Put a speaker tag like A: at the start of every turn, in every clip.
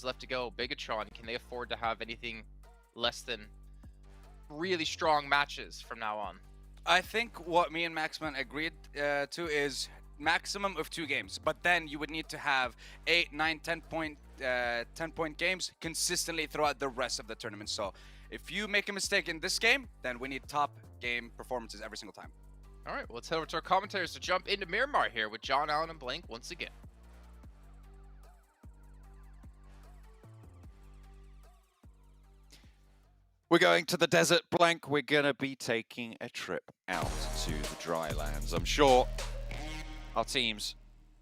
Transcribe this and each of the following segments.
A: matches left to go. Bigatron, can they afford to have anything less than really strong matches from now on?
B: I think what me and Maxman agreed to is maximum of 2 games, but then you would need to have 8, 9, 10-point games consistently throughout the rest of the tournament. So if you make a mistake in this game, then we need top game performances every single time.
A: All right, well, let's head over to our commentators to jump into Miramar here with John, Allen, and Blank once again.
C: We're going to the desert, Blank. We're going to be taking a trip out to the dry lands. I'm sure our teams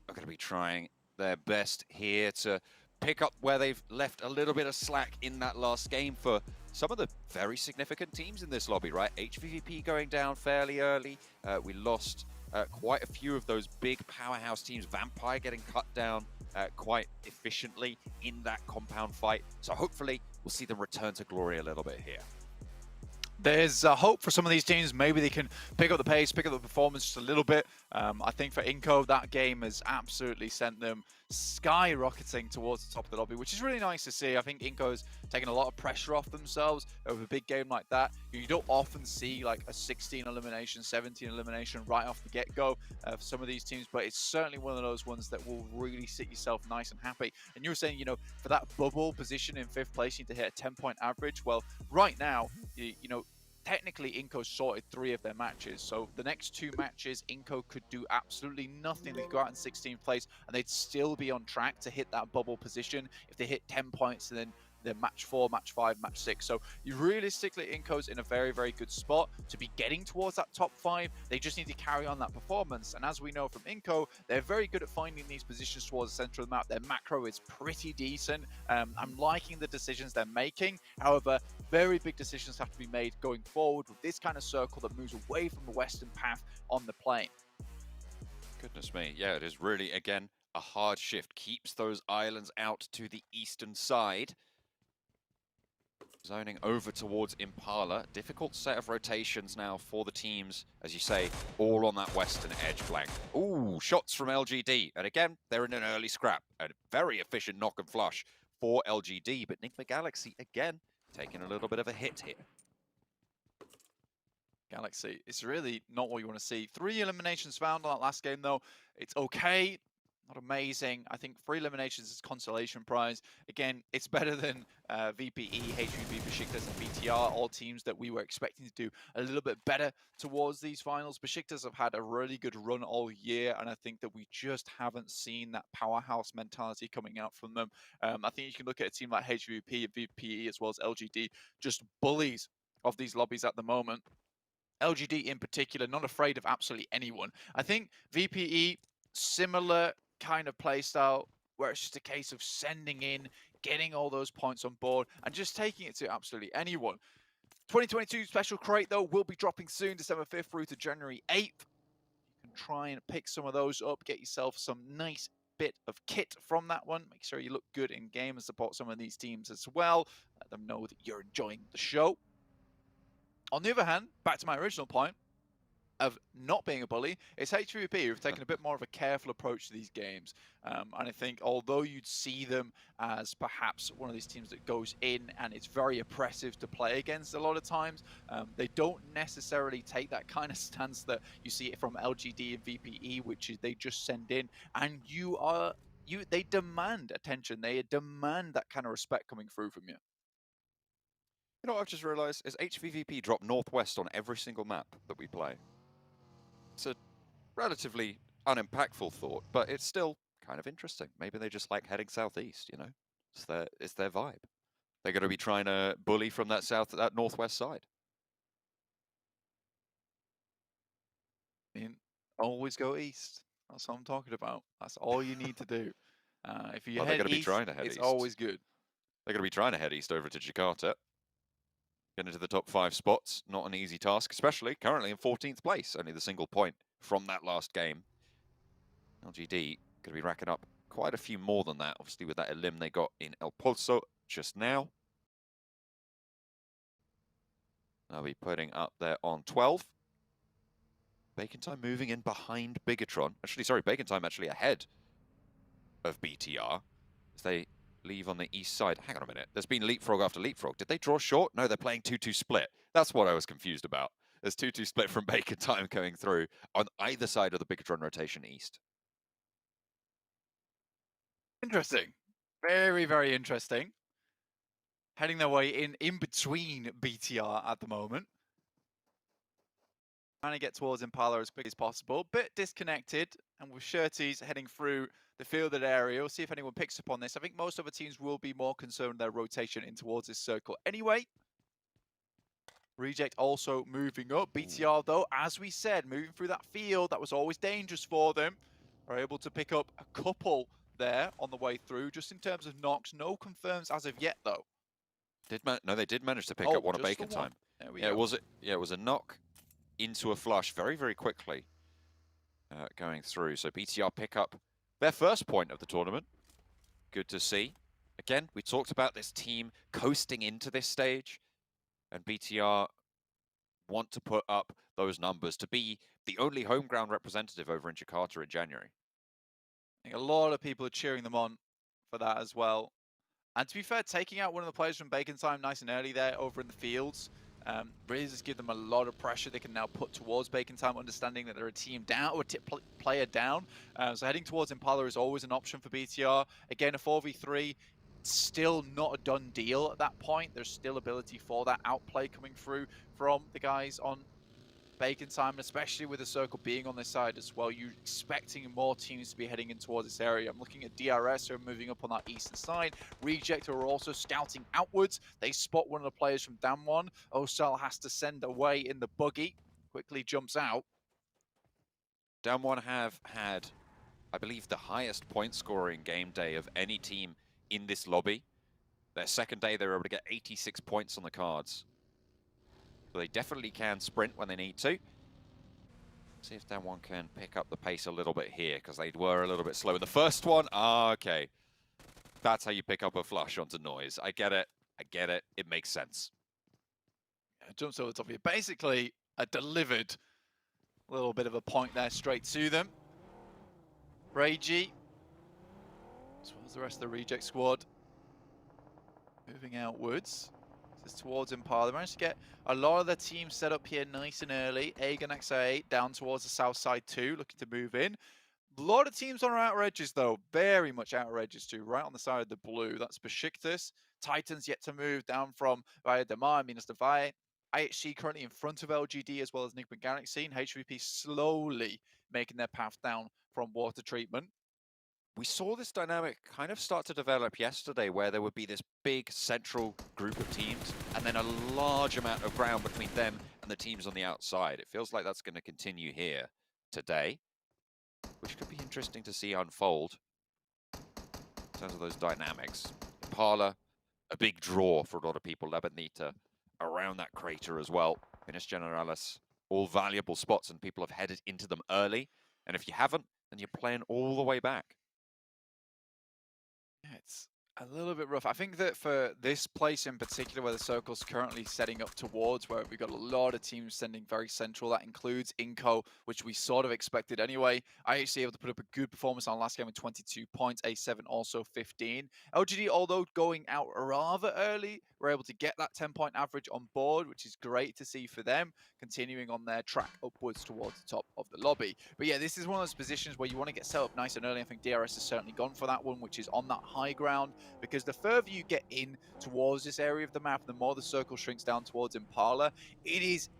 C: are going to be trying their best here to pick up where they've left a little bit of slack in that last game for some of the very significant teams in this lobby, right? HVVP going down fairly early. We lost quite a few of those big powerhouse teams. Vampire getting cut down quite efficiently in that compound fight. So hopefully we'll see them return to glory a little bit here.
D: There's hope for some of these teams. Maybe they can pick up the pace, pick up the performance just a little bit. I think for Inco, that game has absolutely sent them skyrocketing towards the top of the lobby, which is really nice to see. I think Inco's taken a lot of pressure off themselves over a big game like that. You don't often see like a 16 elimination, 17 elimination right off the get-go for some of these teams, but it's certainly one of those ones that will really sit yourself nice and happy. And you were saying, you know, for that bubble position in 5th place, you need to hit a 10-point average. Well, right now, you know, technically Inco sorted 3 of their matches, so the next 2 matches Inco could do absolutely nothing. They could go out in 16th place and they'd still be on track to hit that bubble position if they hit 10 points and then match 4, match 5, match 6. So you realistically, Inco's in a very, very good spot to be getting towards that top 5. They just need to carry on that performance. And as we know from Inco, they're very good at finding these positions towards the center of the map. Their macro is pretty decent. I'm liking the decisions they're making. However, very big decisions have to be made going forward with this kind of circle that moves away from the western path on the plane.
C: Goodness me. Yeah, it is really, again, a hard shift. Keeps those islands out to the eastern side. Zoning over towards Impala. Difficult set of rotations now for the teams, as you say, all on that western edge flank. Ooh, shots from LGD. And again, they're in an early scrap. A very efficient knock and flush for LGD, but Enigma Galaxy, again, taking a little bit of a hit here.
D: Galaxy, it's really not what you want to see. 3 eliminations found on that last game, though. It's okay. Not amazing. I think 3 eliminations is consolation prize. Again, it's better than VPE, HVB, Besiktas, and BTR, all teams that we were expecting to do a little bit better towards these finals. Besiktas have had a really good run all year, and I think that we just haven't seen that powerhouse mentality coming out from them. I think you can look at a team like HVP and VPE as well as LGD, just bullies of these lobbies at the moment. LGD in particular, not afraid of absolutely anyone. I think VPE, similar kind of play style where it's just a case of sending in, getting all those points on board, and just taking it to absolutely anyone. 2022 special crate, though, will be dropping soon, December 5th through to January 8th. You can try and pick some of those up, get yourself some nice bit of kit from that one. Make sure you look good in game and support some of these teams as well. Let them know that you're enjoying the show. On the other hand, back to my original point of not being a bully, it's HVP who've taken a bit more of a careful approach to these games. And I think although you'd see them as perhaps one of these teams that goes in and it's very oppressive to play against a lot of times, they don't necessarily take that kind of stance that you see it from LGD and VPE, which is they just send in and they demand attention. They demand that kind of respect coming through from you.
C: You know what I've just realized is HVVP drop northwest on every single map that we play. It's a relatively unimpactful thought, but it's still kind of interesting. Maybe they just like heading southeast, you know? It's their vibe. They're going to be trying to bully from that northwest side.
D: I mean, always go east. That's what I'm talking about. That's all you need to do. If you head east, it's always good.
C: They're going to be trying to head east over to Jakarta. Get into the top 5 spots, not an easy task, especially currently in 14th place, only the single point from that last game. LGD going to be racking up quite a few more than that, obviously with that elim they got in El Pozo just now. They'll be putting up there on 12. Bacon Time moving in behind Bigatron. Actually, sorry, Bacon Time actually ahead of BTR. As they leave on the east side. Hang on a minute. There's been leapfrog after leapfrog. Did they draw short? No, they're playing 2-2 split. That's what I was confused about. There's 2-2 split from Bacon Time going through on either side of the big drone rotation east.
D: Interesting. Very, very interesting. Heading their way in between BTR at the moment. Trying to get towards Impala as quick as possible. Bit disconnected, and with Shirties heading through the fielded area. We'll see if anyone picks up on this. I think most other teams will be more concerned with their rotation in towards this circle. Anyway, Reject also moving up. BTR, though, as we said, moving through that field, that was always dangerous for them. Are able to pick up a couple there on the way through, just in terms of knocks. No confirms as of yet, though.
C: No, they did manage to pick up one at Bacon Time.
D: There we go.
C: It was a knock into a flush very, very quickly going through. So BTR pick up their first point of the tournament. Good to see. Again, we talked about this team coasting into this stage, and BTR want to put up those numbers to be the only home ground representative over in Jakarta in January.
D: I think a lot of people are cheering them on for that as well. And to be fair, taking out one of the players from Bacon Time nice and early there over in the fields, really just give them a lot of pressure they can now put towards Bacon Time, understanding that they're a team down, or a player down. So heading towards Impala is always an option for BTR. Again, a 4v3, still not a done deal at that point. There's still ability for that outplay coming through from the guys on Bacon Time, and especially with the circle being on this side as well. You're expecting more teams to be heading in towards this area. I'm looking at DRS who are moving up on that eastern side. Reject are also scouting outwards. They spot one of the players from Damwon. Osal has to send away in the buggy. Quickly jumps out.
C: Damwon have had, I believe, the highest point scoring game day of any team in this lobby. Their second day, they were able to get 86 points on the cards. So they definitely can sprint when they need to. See if Damwon can pick up the pace a little bit here, because they were a little bit slow in the first one. Okay. That's how you pick up a flush onto noise. I get it. I get it. It makes sense.
D: Yeah, jumps over the top of you. Basically, a delivered little bit of a point there straight to them. Ragey, as well as the rest of the Reject squad, moving outwards. This is towards Impala. They managed to get a lot of their teams set up here nice and early. Aegon XA down towards the south side too, looking to move in. A lot of teams on our outer edges though, very much outer edges too, right on the side of the blue. That's Besiktas. Titans yet to move down from Via de Mar, Minas de Valle. IHC currently in front of LGD as well as Enigma Galaxy, and HVP slowly making their path down from water treatment.
C: We saw this dynamic kind of start to develop yesterday, where there would be this big central group of teams and then a large amount of ground between them and the teams on the outside. It feels like that's going to continue here today, which could be interesting to see unfold in terms of those dynamics. Impala, a big draw for a lot of people. Labanita around that crater as well. Finis Generalis, all valuable spots, and people have headed into them early. And if you haven't, then you're playing all the way back.
D: Yeah, it's a little bit rough. I think that for this place in particular, where the circle's currently setting up towards, where we've got a lot of teams sending very central, that includes Inco, which we sort of expected anyway. IHC able to put up a good performance on last game with 22 points, A7 also 15. LGD, although going out rather early, were able to get that 10-point average on board, which is great to see for them, continuing on their track upwards towards the top of the lobby. But yeah, this is one of those positions where you want to get set up nice and early. I think DRS has certainly gone for that one, which is on that high ground, because the further you get in towards this area of the map, the more the circle shrinks down towards Impala. It is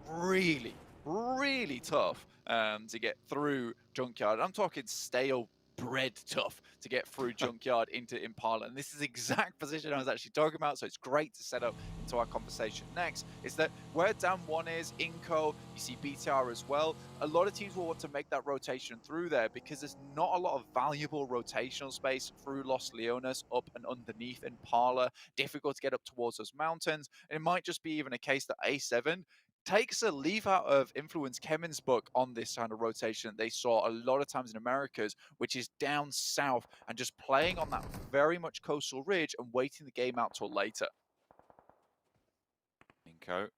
D: really, really tough to get through Junkyard. I'm talking stale bread tough to get through Junkyard into Impala, and this is the exact position I was actually talking about, so it's great to set up into our conversation next. Is that where Damwon is, Inco, you see BTR as well, a lot of teams will want to make that rotation through there, because there's not a lot of valuable rotational space through Los Leones, up and underneath Impala, difficult to get up towards those mountains, and it might just be even a case that A7 takes a leaf out of Influence Kevin's book on this kind of rotation they saw a lot of times in Americas, which is down south and just playing on that very much coastal ridge and waiting the game out till later.
C: Inco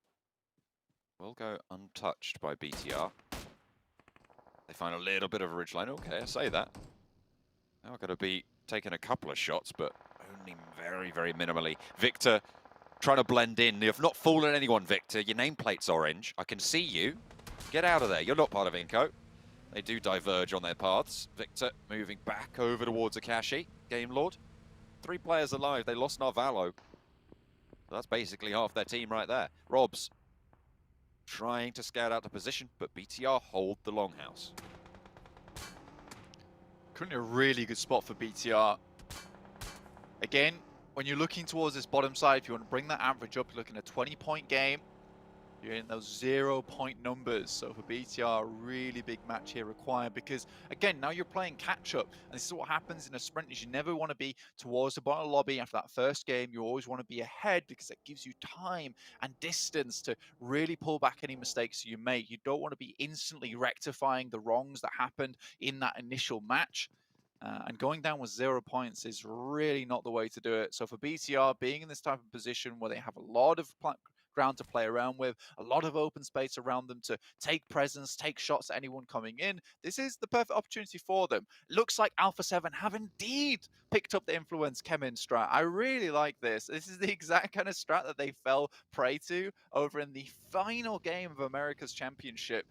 C: will go untouched by BTR. They find a little bit of a ridgeline. Okay, I say that. Now going to be taking a couple of shots, but only very, very minimally. Victor trying to blend in. You've not fallen anyone, Victor. Your nameplate's orange. I can see you. Get out of there. You're not part of Inco. They do diverge on their paths. Victor moving back over towards Akashi. Game Lord. 3 players alive. They lost Narvalo. That's basically half their team right there. Robs trying to scout out the position, but BTR hold the longhouse.
D: Currently a really good spot for BTR. Again, when you're looking towards this bottom side, if you want to bring that average up, you're looking at a 20-point game. You're in those 0-point numbers. So for BTR, a really big match here required because, again, now you're playing catch-up. And this is what happens in a sprint is you never want to be towards the bottom of the lobby after that first game. You always want to be ahead because that gives you time and distance to really pull back any mistakes you make. You don't want to be instantly rectifying the wrongs that happened in that initial match. And going down with 0 points is really not the way to do it. So for BTR, being in this type of position where they have a lot of ground to play around with, a lot of open space around them to take presence, take shots at anyone coming in, this is the perfect opportunity for them. Looks like Alpha 7 have indeed picked up the influence Kemin strat. I really like this. This is the exact kind of strat that they fell prey to over in the final game of America's Championship,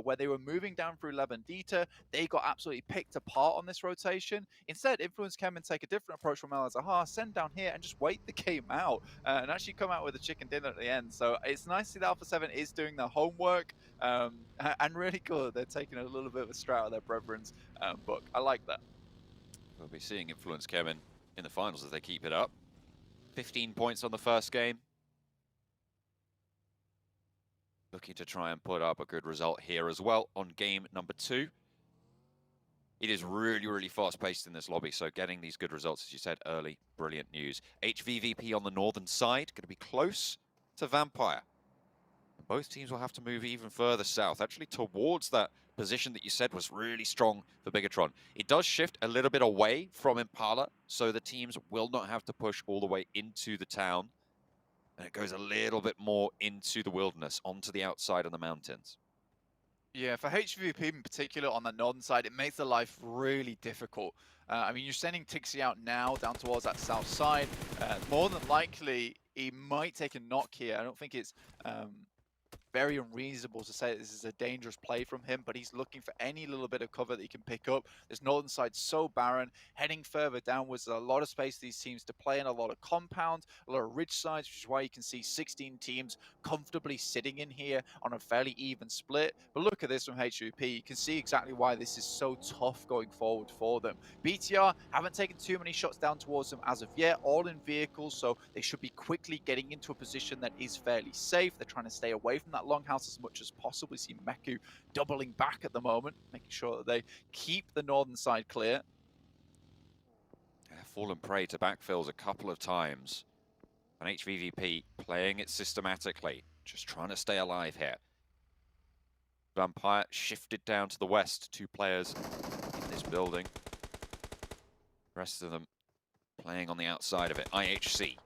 D: where they were moving down through Levandita. They got absolutely picked apart on this rotation. Instead, Influence Kemin take a different approach from El Azahar, send down here and just wait the game out and actually come out with a chicken dinner at the end. So it's nice to see that Alpha 7 is doing their homework and really good. They're taking a little bit of a strat out of their brethren's book. I like that.
C: We'll be seeing Influence Kemin in the finals as they keep it up. 15 points on the first game. Looking to try and put up a good result here as well on game number 2. It is really, really fast-paced in this lobby, so getting these good results, as you said, early, brilliant news. HVVP on the northern side, going to be close to Vampire. Both teams will have to move even further south, actually towards that position that you said was really strong for Bigatron. It does shift a little bit away from Impala, so the teams will not have to push all the way into the town. And it goes a little bit more into the wilderness, onto the outside of the mountains.
D: Yeah, for HVP in particular on the northern side, it makes the life really difficult. I mean, you're sending Tixie out now down towards that south side. More than likely, he might take a knock here. I don't think it's very unreasonable to say that this is a dangerous play from him, but he's looking for any little bit of cover that he can pick up. This northern side so barren. Heading further downwards, there's a lot of space for these teams to play in, a lot of compounds, a lot of ridge sides, which is why you can see 16 teams comfortably sitting in here on a fairly even split. But look at this from HVP. You can see exactly why this is so tough going forward for them. BTR haven't taken too many shots down towards them as of yet, all in vehicles, so they should be quickly getting into a position that is fairly safe. They're trying to stay away from that longhouse as much as possible. We see Meku doubling back at the moment, making sure that they keep the northern side clear.
C: Yeah, fallen prey to backfills a couple of times. And HVVP playing it systematically, just trying to stay alive here. Vampire shifted down to the west, 2 players in this building. The rest of them playing on the outside of it. IHC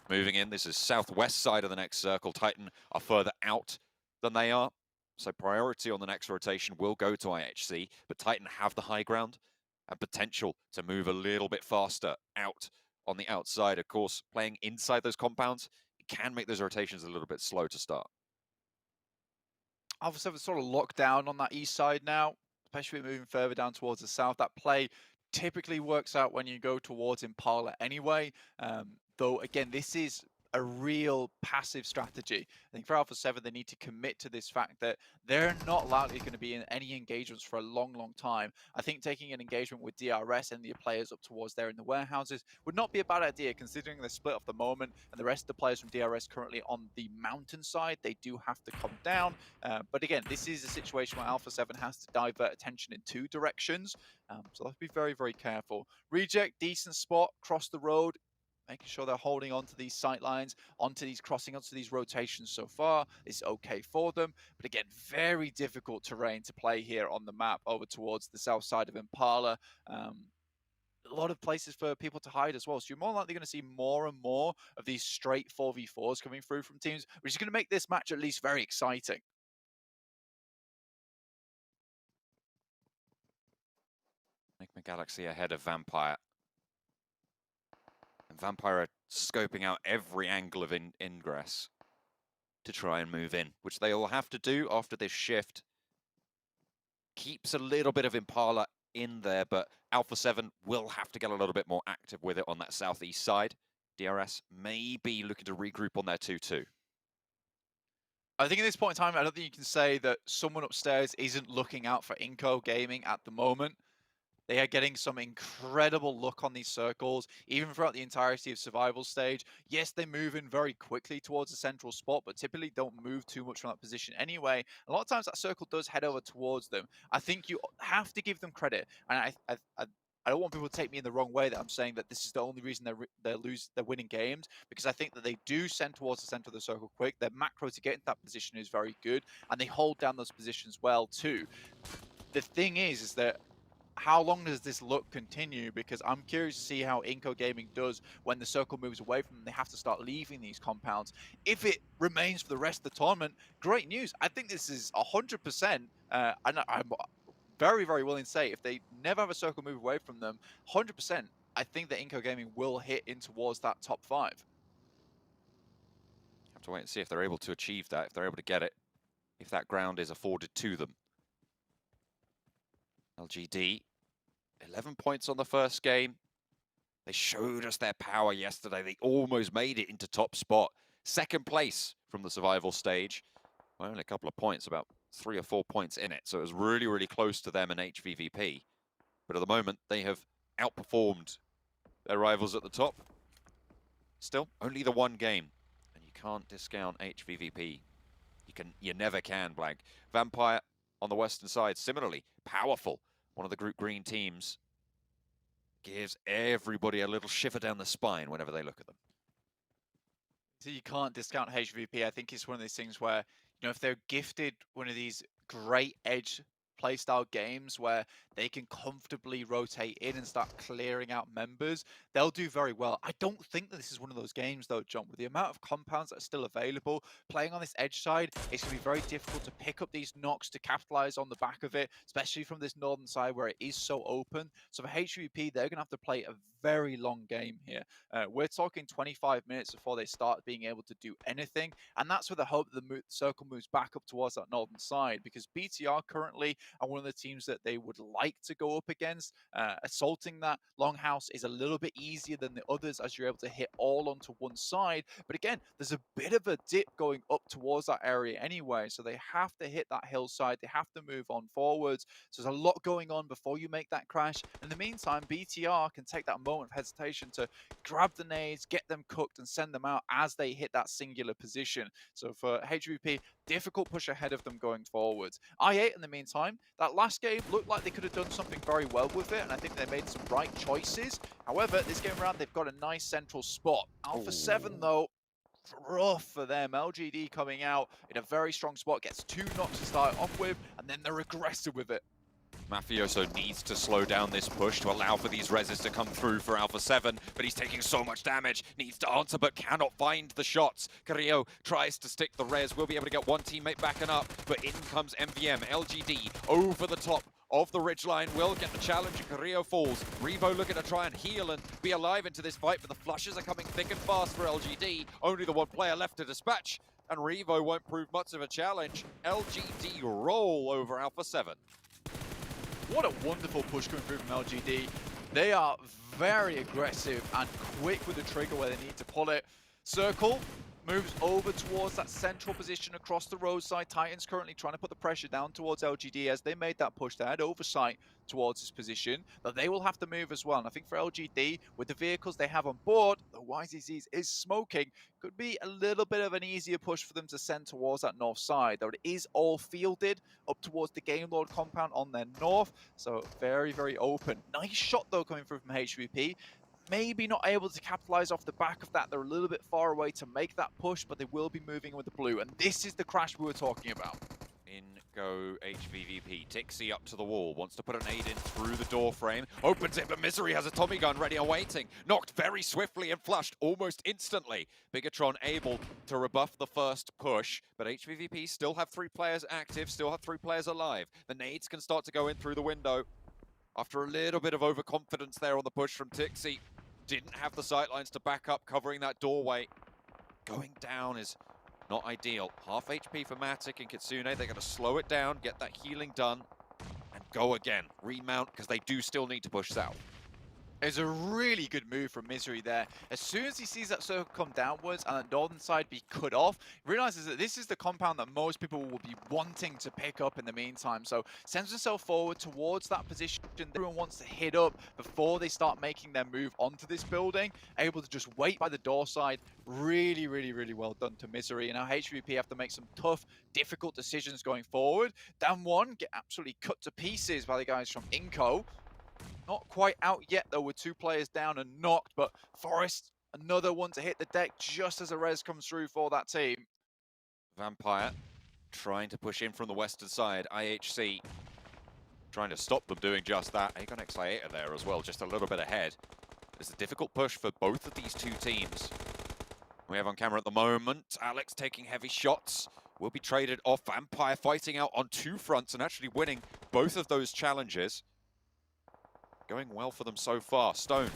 C: moving in. This is southwest side of the next circle. Titan are further out than they are. So priority on the next rotation will go to IHC, but Titan have the high ground and potential to move a little bit faster out on the outside. Of course, playing inside those compounds, it can make those rotations a little bit slow to start.
D: Alpha 7 sort of locked down on that east side now, especially moving further down towards the south. That play typically works out when you go towards Impala anyway. Though, again, this is a real passive strategy. I think for Alpha 7, they need to commit to this fact that they're not likely going to be in any engagements for a long, long time. I think taking an engagement with DRS and the players up towards there in the warehouses would not be a bad idea, considering the split off the moment and the rest of the players from DRS currently on the mountain side. They do have to come down. But again, this is a situation where Alpha 7 has to divert attention in 2 directions. So let's be very, very careful. Reject, decent spot, cross the road. Making sure they're holding onto these sight lines, onto these crossing, onto these rotations so far is okay for them. But again, very difficult terrain to play here on the map over towards the south side of Impala. A lot of places for people to hide as well. So you're more likely going to see more and more of these straight 4v4s coming through from teams, which is going to make this match at least very exciting.
C: Enigma Galaxy ahead of Vampire. And Vampire are scoping out every angle of ingress to try and move in, which they will have to do after this shift. Keeps a little bit of Impala in there, but Alpha 7 will have to get a little bit more active with it on that southeast side. DRS may be looking to regroup on their 2-2.
D: I think at this point in time, I don't think you can say that someone upstairs isn't looking out for Inco Gaming at the moment. They are getting some incredible luck on these circles, even throughout the entirety of survival stage. Yes, they move in very quickly towards the central spot, but typically don't move too much from that position anyway. A lot of times that circle does head over towards them. I think you have to give them credit, and I don't want people to take me in the wrong way that I'm saying that this is the only reason they're winning games, because I think that they do send towards the center of the circle quick. Their macro to get into that position is very good, and they hold down those positions well too. The thing is that how long does this look continue? Because I'm curious to see how Inco Gaming does when the circle moves away from them. They have to start leaving these compounds. If it remains for the rest of the tournament, great news. I think this is 100%, and I'm very, very willing to say if they never have a circle move away from them, 100%, I think that Inco Gaming will hit in towards that top 5.
C: Have to wait and see if they're able to achieve that, if they're able to get it, if that ground is afforded to them. LGD, 11 points on the first game. They showed us their power yesterday. They almost made it into top spot. Second place from the survival stage. Well, only a couple of points, about 3 or 4 points in it. So it was really, really close to them and HVVP. But at the moment, they have outperformed their rivals at the top. Still, only the one game. And you can't discount HVVP. You never can, Blank. Vampire on the western side, similarly, powerful. One of the group green teams gives everybody a little shiver down the spine whenever they look at them.
D: So you can't discount HVP. I think it's one of those things where, you know, if they're gifted one of these great edge playstyle games where they can comfortably rotate in and start clearing out members, they'll do very well. I don't think that this is one of those games though, John, with the amount of compounds that are still available, playing on this edge side, it's going to be very difficult to pick up these knocks to capitalize on the back of it, especially from this northern side where it is so open. So for HVP, they're going to have to play a very long game here. We're talking 25 minutes before they start being able to do anything, and that's with the hope that the circle moves back up towards that northern side, because BTR currently are one of the teams that they would like to go up against. Assaulting that longhouse is a little bit easier than the others as you're able to hit all onto one side, but again, there's a bit of a dip going up towards that area anyway, so they have to hit that hillside, they have to move on forwards, so there's a lot going on before you make that crash. In the meantime, BTR can take that moment of hesitation to grab the nades, get them cooked, and send them out as they hit that singular position. So for HVP, difficult push ahead of them going forwards. I8, in the meantime, that last game looked like they could have done something very well with it, and I think they made some right choices. However, this game around, they've got a nice central spot. Alpha 7, though, rough for them. LGD coming out in a very strong spot, gets 2 knocks to start off with, and then they're aggressive with it.
C: Mafioso needs to slow down this push to allow for these reses to come through for Alpha 7, but he's taking so much damage, needs to answer but cannot find the shots. Carrillo tries to stick the res, will be able to get one teammate backing up, but in comes MVM. LGD over the top of the ridgeline, will get the challenge and Carrillo falls. Revo looking to try and heal and be alive into this fight, but the flushes are coming thick and fast for LGD. Only the one player left to dispatch, and Revo won't prove much of a challenge. LGD roll over Alpha 7.
D: What a wonderful push coming through from LGD. They are very aggressive and quick with the trigger where they need to pull it. Circle moves over towards that central position across the roadside. Titans currently trying to put the pressure down towards LGD as they made that push. They had oversight towards this position, but they will have to move as well. And I think for LGD, with the vehicles they have on board, the YZZ is smoking, could be a little bit of an easier push for them to send towards that north side, though it is all fielded up towards the Game Lord compound on their north, so very, very open. Nice shot, though, coming through from HVP. Maybe not able to capitalize off the back of that. They're a little bit far away to make that push, but they will be moving with the blue, and this is the crash we were talking about.
C: In go HVVP. Tixi up to the wall, wants to put an aid in through the door frame, opens it, but Misery has a Tommy gun ready and waiting. Knocked very swiftly and flushed almost instantly. Bigatron able to rebuff the first push, but HVVP still have 3 players active, still have 3 players alive. The nades can start to go in through the window. After a little bit of overconfidence there on the push from Tixi. Didn't have the sightlines to back up, covering that doorway. Going down is not ideal. Half HP for Matic and Kitsune. They're going to slow it down, get that healing done, and go again. Remount, because they do still need to push south.
D: It's a really good move from Misery there. As soon as he sees that circle come downwards and the northern side be cut off, he realizes that this is the compound that most people will be wanting to pick up in the meantime. So sends himself forward towards that position everyone wants to hit up before they start making their move onto this building. Able to just wait by the door side. Really, really, really well done to Misery. And now HVP have to make some tough, difficult decisions going forward. Down1 get absolutely cut to pieces by the guys from Inco. Not quite out yet, though, with 2 players down and knocked, but Forest, another one to hit the deck just as a res comes through for that team.
C: Vampire trying to push in from the western side. IHC trying to stop them doing just that. Aegon Exciator there as well, just a little bit ahead. It's a difficult push for both of these 2 teams. We have on camera at the moment, Alex taking heavy shots. Will be traded off. Vampire fighting out on 2 fronts and actually winning both of those challenges. Going well for them so far. Stoned.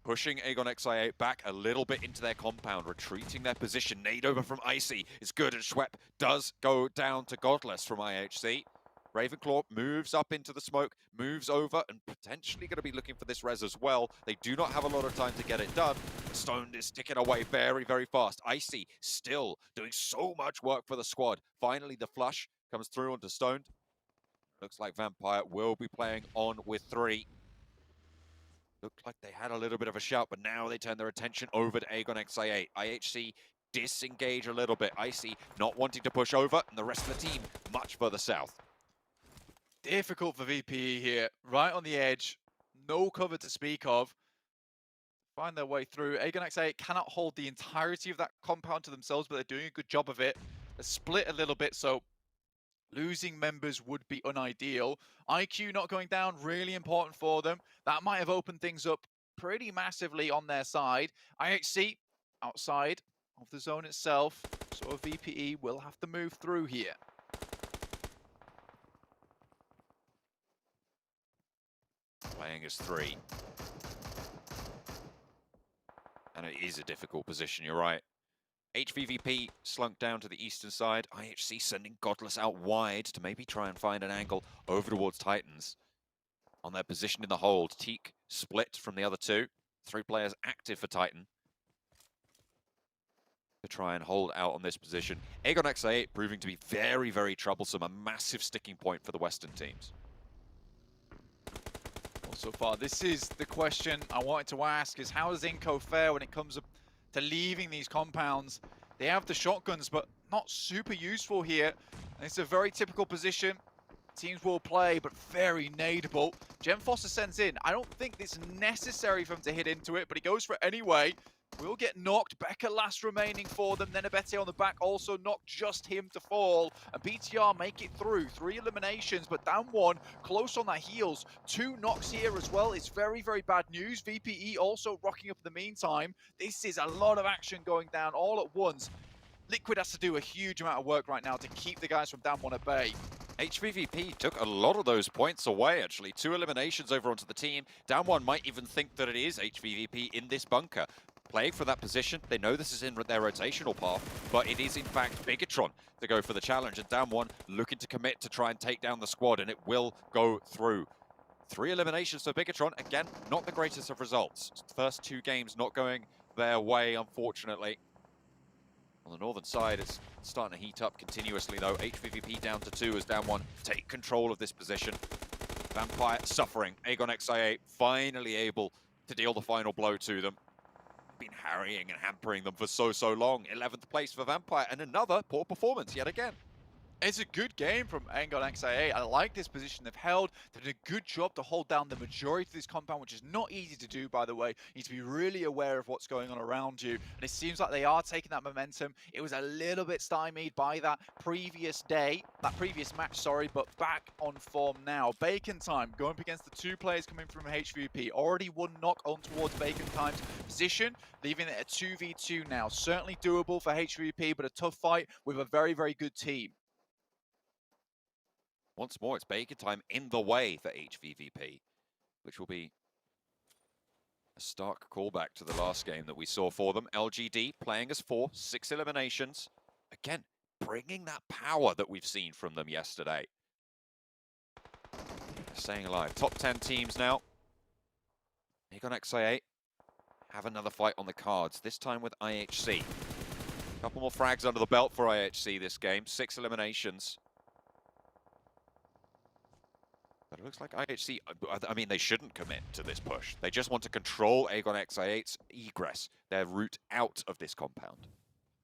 C: Pushing Aegon XI8 back a little bit into their compound, retreating their position. Nade over from Icy is good, and Schwepp does go down to Godless from IHC. Ravenclaw moves up into the smoke, moves over, and potentially going to be looking for this res as well. They do not have a lot of time to get it done. Stoned is ticking away very, very fast. Icy still doing so much work for the squad. Finally, the flush comes through onto Stoned. Looks like Vampire will be playing on with 3. Looked like they had a little bit of a shout, but now they turn their attention over to Aegon XI8. IHC disengage a little bit. Icy not wanting to push over, and the rest of the team much further south.
D: Difficult for VPE here, right on the edge. No cover to speak of. Find their way through. Aegon XI8 cannot hold the entirety of that compound to themselves, but they're doing a good job of it. They're split a little bit, so losing members would be unideal. IQ not going down, really important for them. That might have opened things up pretty massively on their side. IHC outside of the zone itself, so VPE will have to move through here.
C: Playing as 3. And it is a difficult position, you're right. HVVP slunk down to the eastern side. IHC sending Godless out wide to maybe try and find an angle over towards Titans. On their position in the hold, Teak split from the other 2. 3 players active for Titan to try and hold out on this position. Aegon XI8 proving to be very, very troublesome. A massive sticking point for the Western teams.
D: Well, so far, this is the question I wanted to ask, is how does Inco fare when it comes to leaving these compounds? They have the shotguns, but not super useful here. And it's a very typical position. Teams will play, but very nadeable. Gem Foster sends in. I don't think it's necessary for him to hit into it, but he goes for it anyway. Will get knocked. Becca last remaining for them. Then Abete on the back also knocked just him to fall. And BTR make it through. 3 eliminations, but down 1. Close on their heels. 2 knocks here as well. It's very, very bad news. VPE also rocking up in the meantime. This is a lot of action going down all at once. Liquid has to do a huge amount of work right now to keep the guys from down 1 at bay.
C: HVVP took a lot of those points away, actually. 2 eliminations over onto the team. Down 1 might even think that it is HVVP in this bunker. Playing for that position, they know this is in their rotational path, but it is in fact Bigatron to go for the challenge, and down 1 looking to commit to try and take down the squad, and it will go through. 3 eliminations for Bigatron, again, not the greatest of results. First 2 games not going their way, unfortunately. On the northern side, it's starting to heat up continuously, though. HVVP down to 2 as down 1 take control of this position. Vampire suffering. Aegon XI8 finally able to deal the final blow to them. Been harrying and hampering them for so long. 11th place for Vampire, and another poor performance yet again.
D: It's a good game from Aegon XIA. I like this position they've held. They did a good job to hold down the majority of this compound, which is not easy to do, by the way. You need to be really aware of what's going on around you. And it seems like they are taking that momentum. It was a little bit stymied by that previous match, sorry, but back on form now. Bacon Time going up against the 2 players coming from HVP. Already 1 knock on towards Bacon Time's position, leaving it a 2v2 now. Certainly doable for HVP, but a tough fight with a very, very good team.
C: Once more, it's Bacon Time in the way for HVVP, which will be A stark callback to the last game that we saw for them. LGD playing as 4, 6 eliminations. Again, bringing that power that we've seen from them yesterday. Staying alive. Top 10 teams now. Aegon XI8 have another fight on the cards, this time with IHC. A couple more frags under the belt for IHC this game. 6 eliminations. But it looks like IHC, I mean, they shouldn't commit to this push. They just want to control Aegon XI8's egress, their route out of this compound.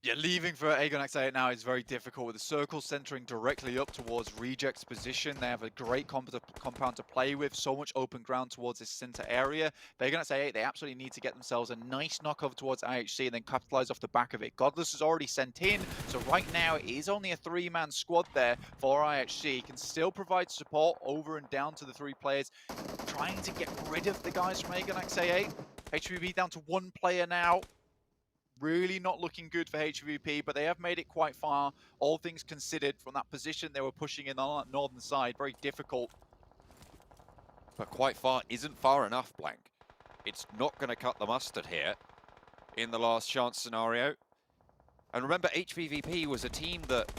D: Yeah, leaving for Aegon XI8 now is very difficult, with the circle centering directly up towards Reject's position. They have a great compound to play with, so much open ground towards this center area. But Aegon XI8, they absolutely need to get themselves a nice knockover towards IHC and then capitalize off the back of it. Godless is already sent in, so right now it is only a 3-man squad there for IHC. Can still provide support over and down to the 3 players, trying to get rid of the guys from Aegon XI8. HVP down to 1 player now. Really not looking good for HVP, but they have made it quite far, all things considered, from that position they were pushing in on that northern side. Very difficult.
C: But quite far isn't far enough, Blank. It's not going to cut the mustard here in the last chance scenario. And remember, HVVP was a team that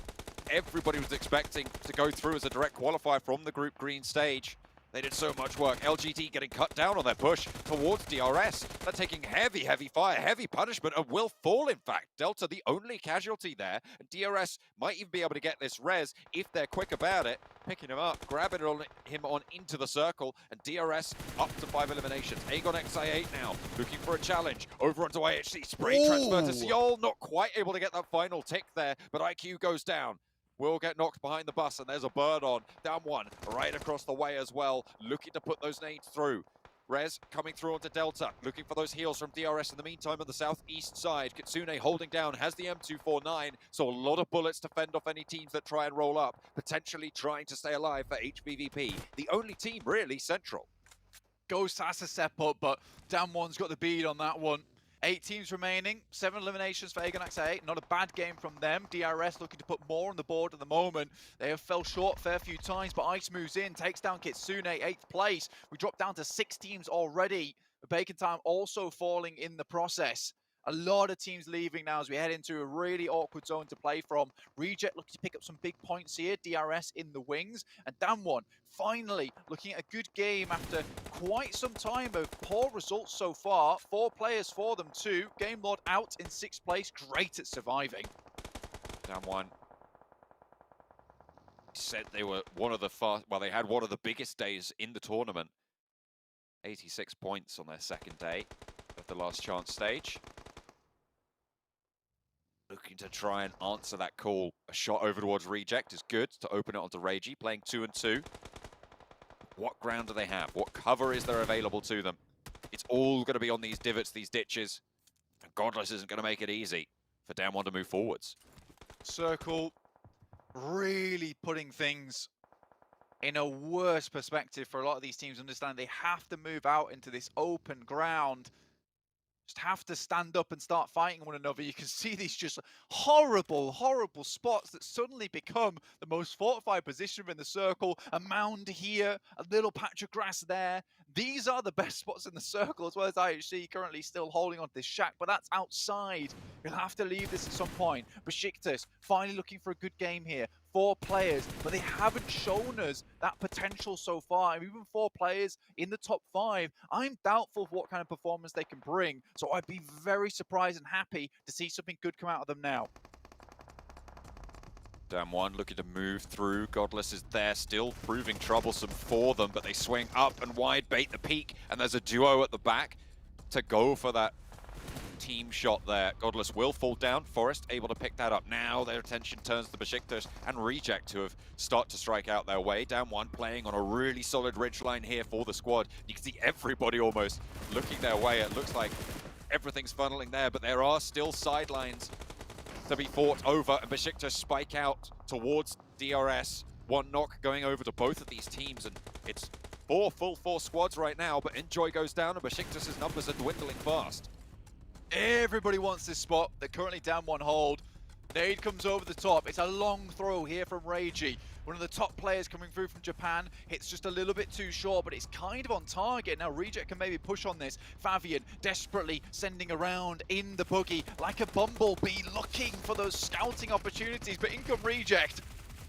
C: everybody was expecting to go through as a direct qualifier from the Group Green stage. They did so much work. LGD getting cut down on their push towards DRS. They're taking heavy fire, heavy punishment, and will fall, in fact. Delta, the only casualty there. And DRS might even be able to get this res if they're quick about it. Picking him up, grabbing him on into the circle, and DRS up to 5 eliminations. Aegon XI8 now, looking for a challenge. Over onto IHC, spray transfer to Seoul. Not quite able to get that final tick there, but IQ goes down. Will get knocked behind the bus, and there's a bird on. Down 1, right across the way as well. Looking to put those nades through. Rez coming through onto Delta, looking for those heals from DRS in the meantime on the southeast side. Kitsune holding down, has the M249, so a lot of bullets to fend off any teams that try and roll up. Potentially trying to stay alive for HBVP. The only team really central.
D: Ghost has to step up, but Down 1's got the bead on that one. 8 teams remaining, 7 eliminations for Aegon XI8. Not a bad game from them. DRS looking to put more on the board at the moment. They have fell short a fair few times, but Ice moves in, takes down Kitsune, 8th place. We dropped down to 6 teams already. Bacon Time also falling in the process. A lot of teams leaving now as we head into a really awkward zone to play from. Reject looking to pick up some big points here. DRS in the wings. And Down 1 finally looking at a good game after quite some time of poor results so far. 4 players for them too. Game Lord out in 6th place. Great at surviving.
C: Down 1. Said they were one of the fast, well, they had one of the biggest days in the tournament. 86 points on their second day of the last chance stage. Looking to try and answer that call. A shot over towards Reject is good to open it onto Reiji, playing 2 and 2. What ground do they have? What cover is there available to them? It's all going to be on these divots, these ditches. And Godless isn't going to make it easy for Down 1 to move forwards.
D: Circle really putting things in a worse perspective for a lot of these teams. Understand they have to move out into this open ground. Just have to stand up and start fighting one another. You can see these just horrible spots that suddenly become the most fortified position in the circle. A mound here, a little patch of grass there. These are the best spots in the circle, as well as IHC currently still holding on to this shack, but that's outside. You'll have to leave this at some point. Besiktas finally looking for a good game here. 4 players, but they haven't shown us that potential so far. And even 4 players in the top 5, I'm doubtful of what kind of performance they can bring. So I'd be very surprised and happy to see something good come out of them now.
C: Down 1 looking to move through. Godless is there, still proving troublesome for them, but they swing up and wide, bait the peak, and there's a duo at the back to go for that team shot there. Godless will fall down. Forest able to pick that up. Now their attention turns to Besiktas and Reject, who have started to strike out their way. Down 1 playing on a really solid ridgeline here for the squad. You can see everybody almost looking their way. It looks like everything's funneling there, but there are still sidelines to be fought over, and Besiktas spike out towards DRS. 1 knock going over to both of these teams, and it's 4 full force squads right now, but Enjoy goes down and Besiktas' numbers are dwindling fast.
D: Everybody wants this spot. They're currently down 1 hold. Nade comes over the top. It's a long throw here from Reiji. One of the top players coming through from Japan. Hits just a little bit too short, but it's kind of on target. Now Reject can maybe push on this. Fabian desperately sending around in the buggy like a bumblebee, looking for those scouting opportunities, but in come Reject.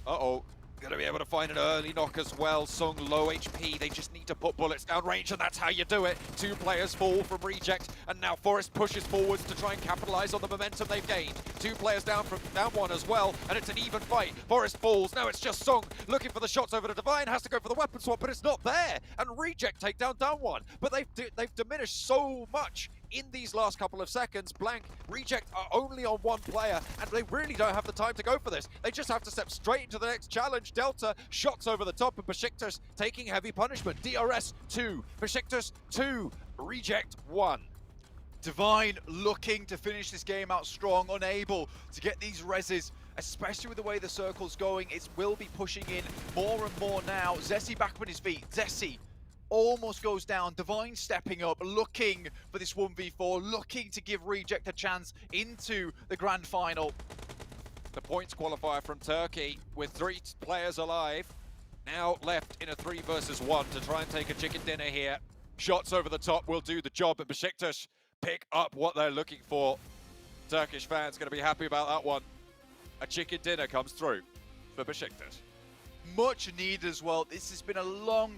C: Uh-oh. Gonna be able to find an early knock as well. Sung low HP, they just need to put bullets down range, and that's how you do it. 2 players fall from Reject, and now Forest pushes forwards to try and capitalize on the momentum they've gained. 2 players down from down 1 as well, and it's an even fight. Forest falls, now it's just Sung looking for the shots over to Divine, has to go for the weapon swap, but it's not there. And Reject take down 1. But they've diminished so much in these last couple of seconds. Blank, Reject are only on 1 player, and they really don't have the time to go for this. They just have to step straight into the next challenge. Delta shots over the top, and Besiktas taking heavy punishment. DRS 2, Besiktas 2, Reject 1.
D: Divine looking to finish this game out strong, unable to get these reses, especially with the way the circle's going. It will be pushing in more and more now. Zessi back on his feet. Zessi almost goes down. Divine stepping up, looking for this 1v4, looking to give Reject a chance into the grand final.
C: The points qualifier from Turkey with 3 players alive. Now left in a 3 versus 1 to try and take a chicken dinner here. Shots over the top will do the job, and Besiktas pick up what they're looking for. Turkish fans going to be happy about that one. A chicken dinner comes through for Besiktas.
D: Much needed as well. This has been a long